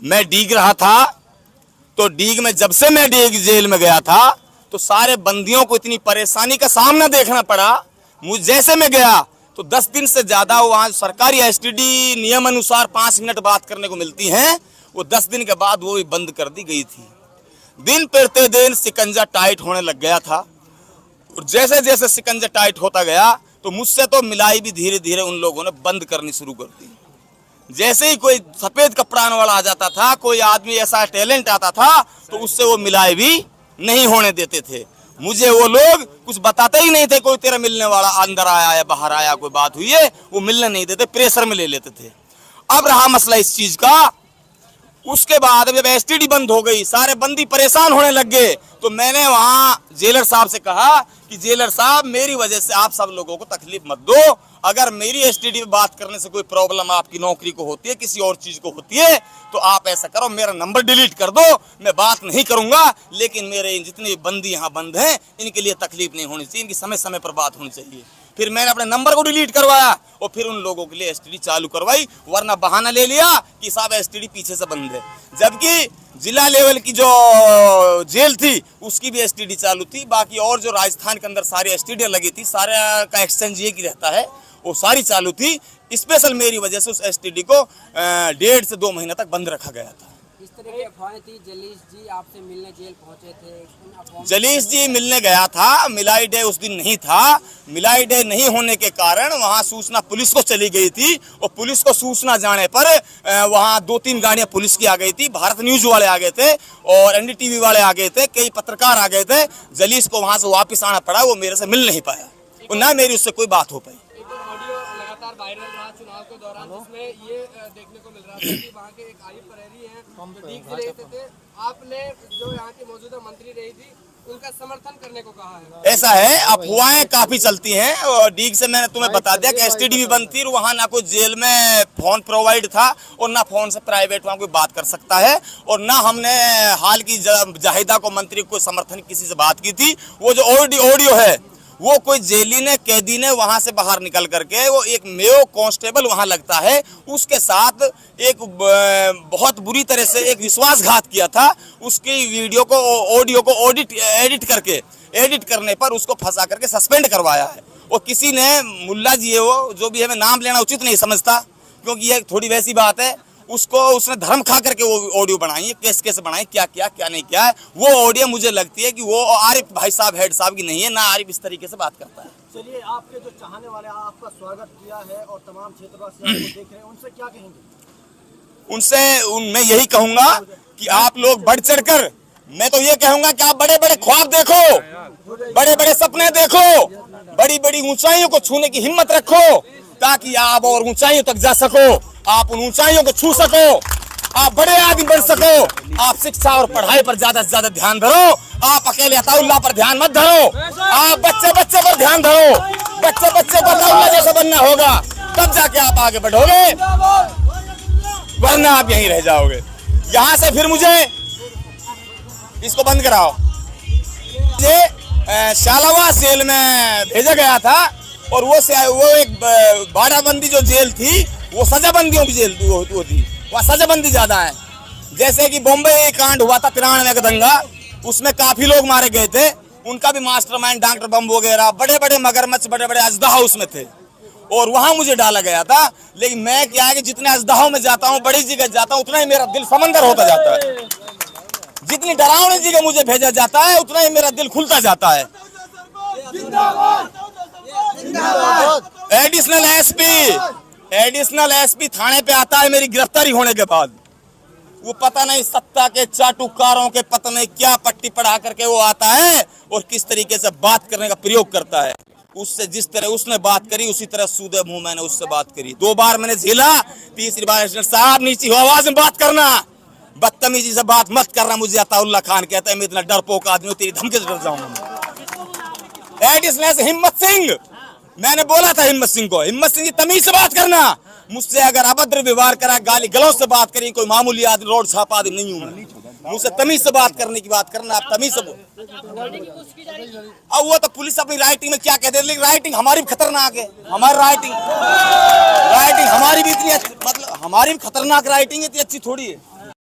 मैं डीग रहा था, तो डीग में जब से मैं डीग जेल में गया था तो सारे बंदियों को इतनी परेशानी का सामना देखना पड़ा। मुझे जैसे मैं गया तो 10 दिन से ज्यादा वहाँ सरकारी एसटीडी नियम अनुसार 5 मिनट बात करने को मिलती हैं, वो 10 दिन के बाद वो भी बंद कर दी गई थी। दिन पड़ते दिन शिकंजा टाइट होने लग गया था, और जैसे जैसे शिकंजा टाइट होता गया तो मुझसे तो मिलाई भी धीरे धीरे उन लोगों ने बंद करनी शुरू कर दी। जैसे ही कोई सफेद कपड़ा वाला आ जाता था, कोई आदमी ऐसा टैलेंट आता था, तो उससे वो मिलाई भी नहीं होने देते थे। मुझे वो लोग कुछ बताते ही नहीं थे, कोई तेरा मिलने वाला अंदर आया या बाहर आया, कोई बात हुई है, वो मिलने नहीं देते, प्रेशर में ले लेते थे। अब रहा मसला इस चीज का, उसके बाद जब एसटीडी बंद हो गई, सारे बंदी परेशान होने लग गए, तो मैंने वहां जेलर साहब से कहा कि जेलर साहब, मेरी वजह से आप सब लोगों को तकलीफ मत दो। अगर मेरी एसटीडी में बात करने से कोई प्रॉब्लम आपकी नौकरी को होती है, किसी और चीज को होती है, तो आप ऐसा करो, मेरा नंबर डिलीट कर दो, मैं बात नहीं करूंगा, लेकिन मेरे जितने बंदी यहाँ बंद हैं इनके लिए तकलीफ नहीं होनी चाहिए, इनकी समय समय पर बात होनी चाहिए। फिर मैंने अपने नंबर को डिलीट करवाया और फिर उन लोगों के लिए एसटीडी चालू करवाई, वरना बहाना ले लिया कि साहब एसटीडी पीछे से बंद है। जबकि जिला लेवल की जो जेल थी उसकी भी एसटीडी चालू थी, बाकी और जो राजस्थान के अंदर सारी एसटीडी लगी थी, सारे का एक्सचेंज ये की रहता है, वो सारी चालू थी। स्पेशल मेरी वजह से उस एसटीडी को 1.5 से 2 महीने तक बंद रखा गया था। इस तरह की अफवाहें थी, जलीस जी आपसे मिलने जेल पहुंचे थे। जलीस जी मिलने गया था, मिलाई डे उस दिन नहीं था। मिलाई डे नहीं होने के कारण वहां सूचना पुलिस को चली गई थी, और पुलिस को सूचना जाने पर वहां 2-3 गाड़ियां पुलिस की आ गई थी, भारत न्यूज वाले आ गए थे और एनडीटीवी वाले आ गए थे, कई पत्रकार आ गए थे। जलीस को वहां से वापिस आना पड़ा, वो मेरे से मिल नहीं पाया और ना मेरी उससे कोई बात हो पाई। वायरल रहा चुनाव के दौरान, जिसमें ये देखने को मिल रहा था कि वहाँ के एक आयुक्त प्रहरी हैं जो डीग से रहते थे, आपने जो यहाँ की मौजूदा मंत्री रही थी उनका समर्थन करने को कहा है। ऐसा है, अफवाहें काफी चलती हैं, और डीग से मैंने तुम्हें बता दिया कि एसटीडी भी बंद थी, वहाँ ना कोई जेल में फोन प्रोवाइड था और ना फोन से प्राइवेट वहाँ कोई बात कर सकता है, और ना हमने हाल की जाहिदा को मंत्री को समर्थन किसी से बात की थी। वो जो ऑडियो है वो कोई जेली ने, कैदी ने वहां से बाहर निकल करके, वो एक मेयो कांस्टेबल वहां लगता है, उसके साथ एक बहुत बुरी तरह से एक विश्वासघात किया था। उसकी वीडियो को, ऑडियो को एडिट करने पर उसको फंसा करके सस्पेंड करवाया है। और किसी ने, मुल्ला जी है वो, जो भी है, मैं नाम लेना उचित नहीं समझता क्योंकि ये थोड़ी वैसी बात है, उसको उसने धर्म खा करके वो ऑडियो बनाई है, कैसे बनाई, क्या किया क्या नहीं किया है। वो ऑडियो मुझे लगती है कि वो आरिफ भाई साहब हेड साहब की नहीं है, ना आरिफ इस तरीके से बात करता है। चलिए, आपके जो चाहने वाले आपका स्वागत किया है और तमाम क्षेत्रवासी आपको देख रहे हैं, उनसे क्या कहेंगे? मैं यही कहूंगा कि आप लोग बढ़ चढ़ कर, मैं तो ये कहूंगा कि आप बड़े बड़े ख्वाब देखो, बड़े बड़े सपने देखो, बड़ी बड़ी ऊंचाइयों को छूने की हिम्मत रखो, ताकि आप और ऊंचाइयों तक जा सको, आप उन ऊंचाइयों को छू सको, आप बड़े आदमी बन सको। आप शिक्षा और पढ़ाई पर ज्यादा से ज्यादा ध्यान धरो, आप अकेले अताउल्लाह पर ध्यान मत धरो, आप बच्चे पर ध्यान धरो, बच्चे को अताउल्लाह जैसा बनना होगा, तब जाके आप आगे बढ़ोगे, वरना आप यहीं रह जाओगे। यहाँ से फिर मुझे इसको बंद कराओ। ये शालावा जेल में भेजा गया था, और वो एक बाड़ाबंदी जो जेल थी, वो सजाबंदियों की जेल वो थी, वहाँ सजाबंदी ज्यादा है। जैसे कि बॉम्बे कांड हुआ था 93 का दंगा, उसमें काफी लोग मारे गए थे, उनका भी मास्टरमाइंड डॉक्टर बम वगैरह, बड़े बड़े मगरमच्छ, बड़े बड़े अजदहा उसमें थे, और वहां मुझे डाला गया था। लेकिन मैं क्या है कि जितने अजदहाओं में जाता हूँ, बड़ी जगह जाता हूँ, उतना ही मेरा दिल समंदर होता जाता है। जितनी डरावनी जगह मुझे भेजा जाता है, उतना ही मेरा दिल खुलता जाता है। एडिशनल एसपी थाने पे आता है मेरी गिरफ्तारी होने के बाद, वो पता नहीं सत्ता के चाटुकारों के पता नहीं क्या पट्टी पढ़ा करके वो आता है और किस तरीके से बात करने का प्रयोग करता है। उससे जिस तरह उसने बात करी, उसी तरह सूदे मुंह मैंने उससे बात करी। 2 बार मैंने झेला, 3री बार साहब नीची आवाज में बात करना, बदतमीजी से बात मत करना। मुझे अताउल्लाह खान कहता है, मैं इतना डरपोक आदमी हूं, तेरी धमकी से डर जाऊंगा। एडिशनल हिम्मत सिंह, मैंने बोला था हिम्मत सिंह को, हिम्मत सिंह की तमीज से बात करना। मुझसे अगर अभद्र व्यवहार करा, गाली गलौज से बात करी, कोई मामूली आदमी, रोड छापा आदमी नहीं हूं मैं। मुझसे तमीज से बात करने की बात करना, आप तमीज से अब वो तो पुलिस अपनी राइटिंग में क्या कहते हैं, लेकिन राइटिंग हमारी भी खतरनाक है। हमारी राइटिंग हमारी भी इतनी, मतलब हमारी भी खतरनाक राइटिंग इतनी अच्छी थोड़ी है।